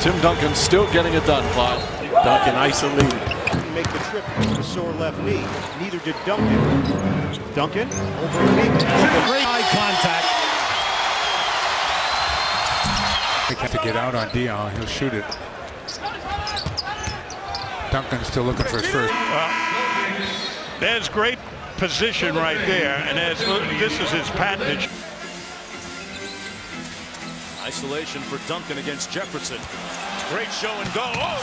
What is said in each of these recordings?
Tim Duncan still getting it done, Clyde. Duncan isolated. Make the trip to the sore left knee. Neither did Duncan. Duncan over the knee. Great eye contact. To get out on Dion, he'll shoot it. Duncan's still looking for his first. There's great position right there, and this is his patentage. Isolation for Duncan against Jefferson. Great show and go. Oh!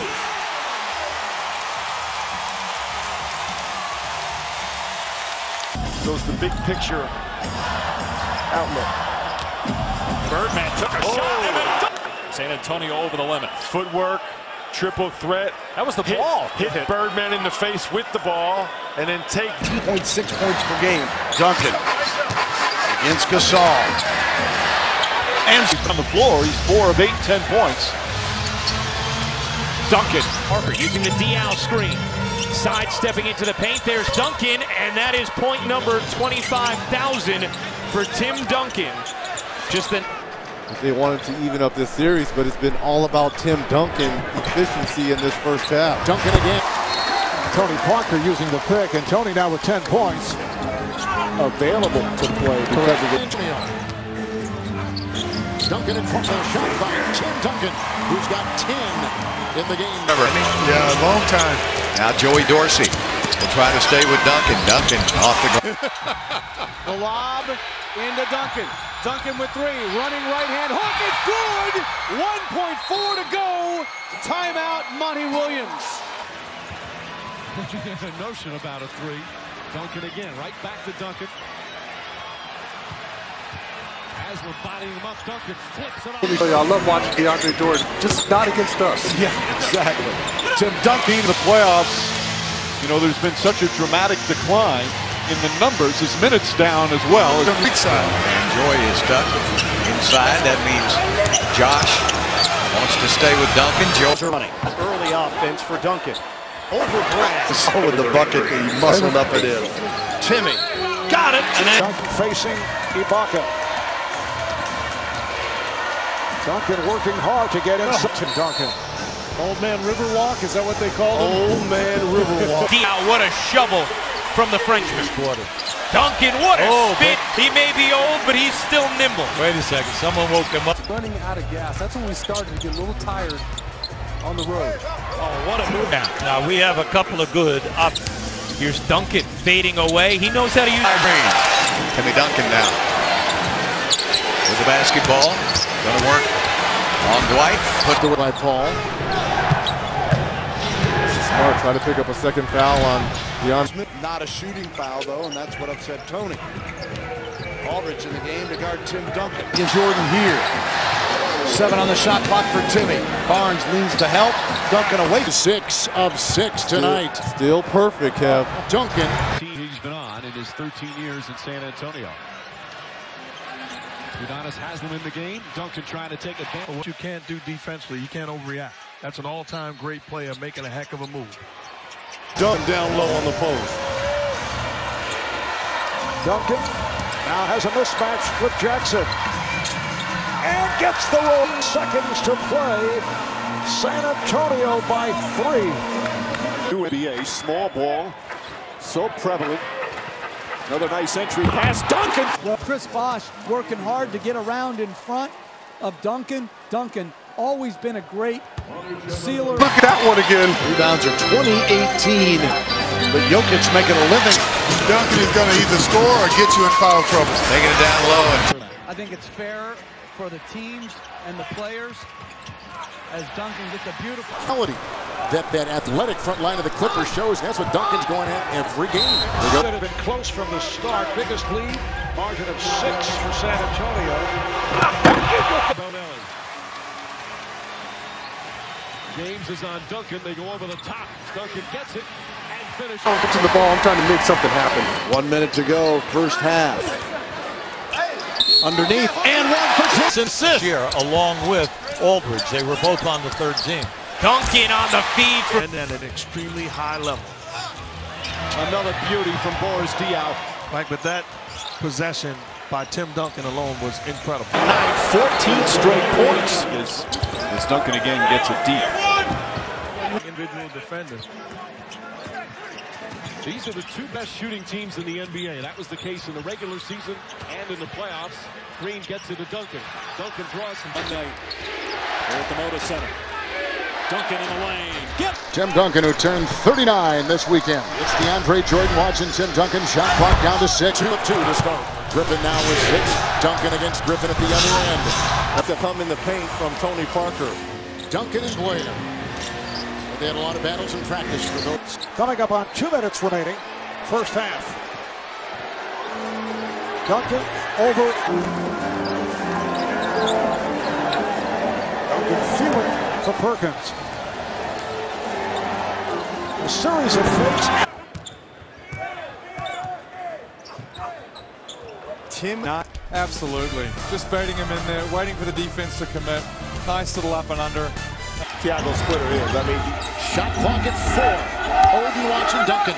Goes the big picture outlook. Birdman took a shot. San Antonio over the limit. Footwork, triple threat. That was the ball. Hit Birdman in the face with the ball, and then take 2.6 points per game. Duncan against Gasol. And on the floor, he's 4 of 8, 10 points. Duncan. Parker using the Dial screen. Sidestepping into the paint, there's Duncan, and that is point number 25,000 for Tim Duncan. Just then. They wanted to even up this series, but it's been all about Tim Duncan efficiency in this first half. Duncan again. Tony Parker using the pick, and Tony now with 10 points available to play because of the Duncan in front of the shot by Tim Duncan, who's got 10 in the game. Yeah, a long time. Now Joey Dorsey will try to stay with Duncan. Duncan off the ground. The lob into Duncan. Duncan with 3, running right hand hook. It's good. 1.4 to go. Timeout, Monty Williams. But you get a notion about a 3. Duncan again, right back to Duncan. As we're bodying him up, Duncan flips it off. I love watching DeAndre Jordan, just not against us. Yeah, exactly. Tim Duncan in the playoffs. You know, there's been such a dramatic decline in the numbers. His minutes down as well. And Joy is stuck inside. That means Josh wants to stay with Duncan. Joe running. Early offense for Duncan. Over grass. With the bucket, he muscled up it in. Timmy got it. And then Duncan facing Ibaka. Duncan working hard to get inside. Duncan. Old man Riverwalk, is that what they call him? Old man Riverwalk. What a shovel from the Frenchman. Duncan, what a spin. He may be old, but he's still nimble. Wait a second, someone woke him up. Running out of gas. That's when we started to get a little tired on the road. Oh, what a move. Now we have a couple of good up. Here's Duncan fading away. He knows how to use Timmy Duncan now with the basketball. Gonna work on Dwight. Put the by Paul. Smart trying to pick up a second foul on DeAndre. Not a shooting foul, though, and that's what upset Tony. Aldridge in the game to guard Tim Duncan. And Jordan here. 7 on the shot clock for Timmy. Barnes leans to help. Duncan away. 6 of 6 tonight. Still perfect, Kev. Duncan. He's been on in his 13 years in San Antonio. Udonis has them in the game. Duncan trying to take advantage. What you can't do defensively, you can't overreact. That's an all-time great player making a heck of a move. Duncan down low on the post. Duncan now has a mismatch with Jackson. And gets the roll. Seconds to play. San Antonio by 3. NBA, small ball, so prevalent. Another nice entry pass, Duncan! Well, Chris Bosh working hard to get around in front of Duncan. Duncan always been a great sealer. Look at that one again. Rebounds are 2018. But Jokic making a living. Duncan is going to either score or get you in foul trouble. Taking it down low. And I think it's fair for the teams and the players as Duncan gets a beautiful quality that athletic front line of the Clippers shows. That's what Duncan's going at every game. Should have been close from the start. Biggest lead, margin of 6 for San Antonio. Bonelli. James is on Duncan. They go over the top. Duncan gets it and finishes. To the ball. I'm trying to make something happen. 1 minute to go, first half. Underneath and one for Assist here along with Aldridge. They were both on the third team. Duncan on the feed for And at an extremely high level. Another beauty from Boris Diaw. Like with that possession, by Tim Duncan alone was incredible. 14 straight points. As Duncan again gets it deep. Individual defender. These are the two best shooting teams in the NBA. That was the case in the regular season and in the playoffs. Green gets it to Duncan. Duncan draws from Monday. They're at the Moda Center. Duncan in the lane. Tim Duncan, who turned 39 this weekend. It's DeAndre Jordan watching Tim Duncan. Shot clock down to 6. 2 to start. Griffin now with 6. Duncan against Griffin at the other end. That's a come in the paint from Tony Parker. Duncan is playing. They had a lot of battles in practice for those. Coming up on 2 minutes remaining, first half. Duncan over. Duncan feeling for Perkins. A series of fakes. Tim not. Absolutely. Just baiting him in there, waiting for the defense to commit. Nice little up and under. Thiago splitter is. I mean, shot clock at 4. Oden watching Duncan.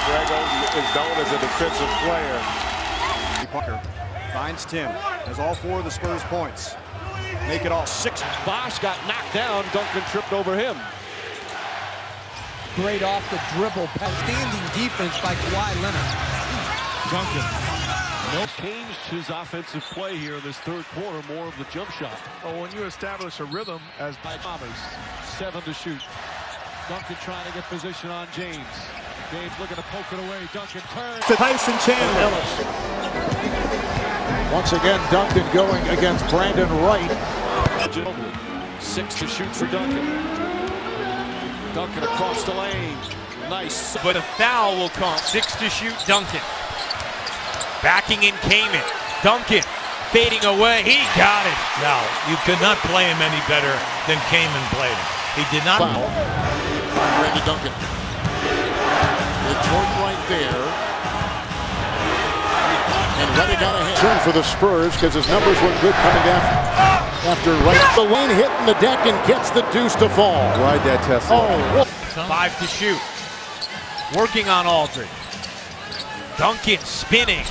Greg Oden is known as a defensive player. Parker finds Tim. Has all 4 of the Spurs points. Make it all 6. Bosch got knocked down. Duncan tripped over him. Great off the dribble. Outstanding defense by Kawhi Leonard. Duncan. Changed his offensive play here in this third quarter, more of the jump shot. Oh, when you establish a rhythm as by Thomas, 7 to shoot. Duncan trying to get position on James. James looking to poke it away. Duncan turns. To Tyson Chandler. Once again, Duncan going against Brandon Wright. 6 to shoot for Duncan. Duncan across the lane. Nice. But a foul will come. 6 to shoot, Duncan. Backing in Kaman. Duncan fading away. He got it. Now, you could not play him any better than Kaman played him. He did not. Foul. Randy Duncan. With Jordan right there. And Reddy got a hit. Turn for the Spurs because his numbers were good coming after right. The lane hitting the deck and gets the deuce to fall. Ride that test. Oh. 5 to shoot. Working on Aldridge. Duncan spinning.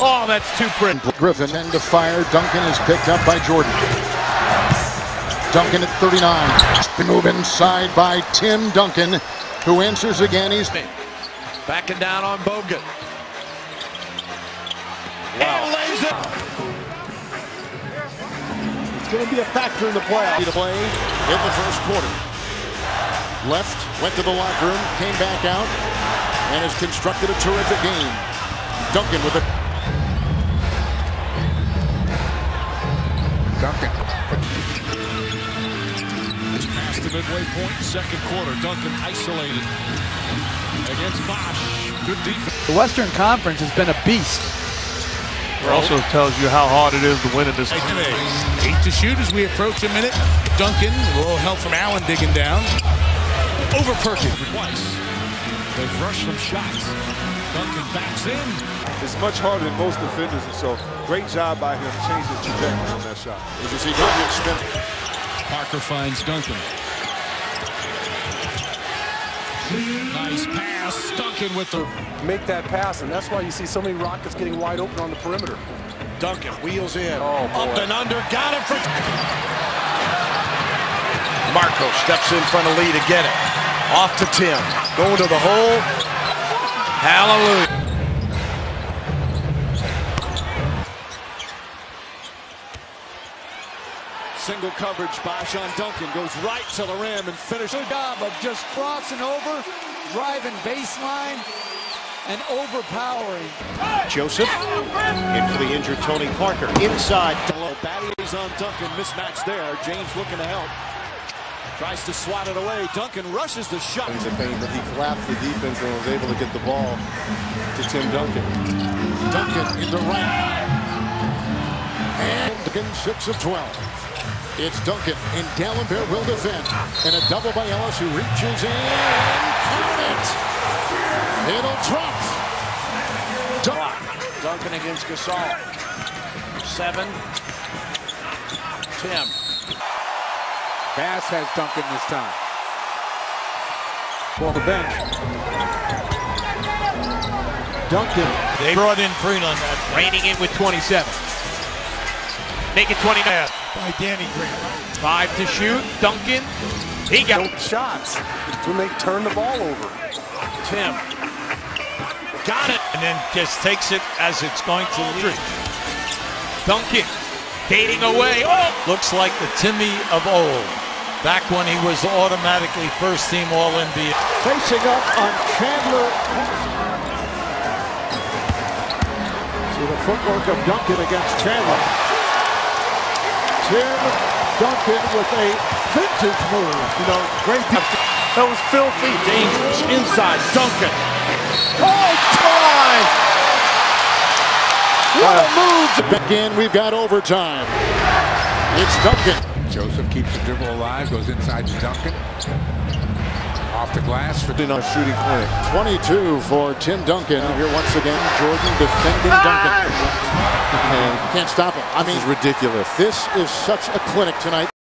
Oh, that's too pretty. Griffin end to fire. Duncan is picked up by Jordan. Duncan at 39. Move inside by Tim Duncan, who answers again. He's backing down on Bogut. Wow. And lays it. It's going to be a factor in the playoffs. To play in the first quarter. Left, went to the locker room, came back out, and has constructed a terrific game. Duncan with a... Duncan. It's past the midway point, second quarter. Duncan isolated against Bosch. Good defense. The Western Conference has been a beast. It also tells you how hard it is to win in this. 8 to shoot as we approach a minute. Duncan, a little help from Allen digging down. Over Perkins. Twice. They've rushed some shots. Duncan backs in. It's much harder than most defenders, and so great job by him to change his trajectory on that shot. As you see Duncan spinning. Parker finds Duncan. Nice pass. Duncan with the... Make that pass, and that's why you see so many Rockets getting wide open on the perimeter. Duncan wheels in. Oh, up and under. Got it for... Marco steps in front of Lee to get it. Off to Tim. Going to the hole. Hallelujah. Single coverage. Bosch on Duncan. Goes right to the rim and finishes. Good job of just crossing over, driving baseline, and overpowering. Joseph in for the injured Tony Parker. Inside. Batteries on Duncan. Mismatch there. James looking to help. Tries to swat it away. Duncan rushes the shot. He's a pain, but he collapsed the defense and was able to get the ball to Tim Duncan. Duncan in the right. And Duncan 6 of 12. It's Duncan, and Dallenberg will defend. And a double by Ellis, who reaches in and count it. It'll drop. Duncan against Gasol. 7. Tim. Bass has Duncan this time. For the bench. Duncan. They brought in Freeland. Reining in with 27. Make it 29. By Danny Green. 5 to shoot. Duncan. He got shots when they turn the ball over. Tim. Got it. And then just takes it as it's going to leave. Duncan. Fading away. Oh! Looks like the Timmy of old. Back when he was automatically first team All-NBA. Facing up on Chandler. See the footwork of Duncan against Chandler. Tim Duncan with a vintage move. You know, great. That was filthy. Dangerous. Inside. Duncan. Oh, time! What a move! Back in, we've got overtime. It's Duncan. Joseph keeps the dribble alive, goes inside to Duncan. Off the glass for On a shooting clinic. 22 for Tim Duncan. Here once again, Jordan defending Duncan. And can't stop him. I mean, this is ridiculous. This is such a clinic tonight.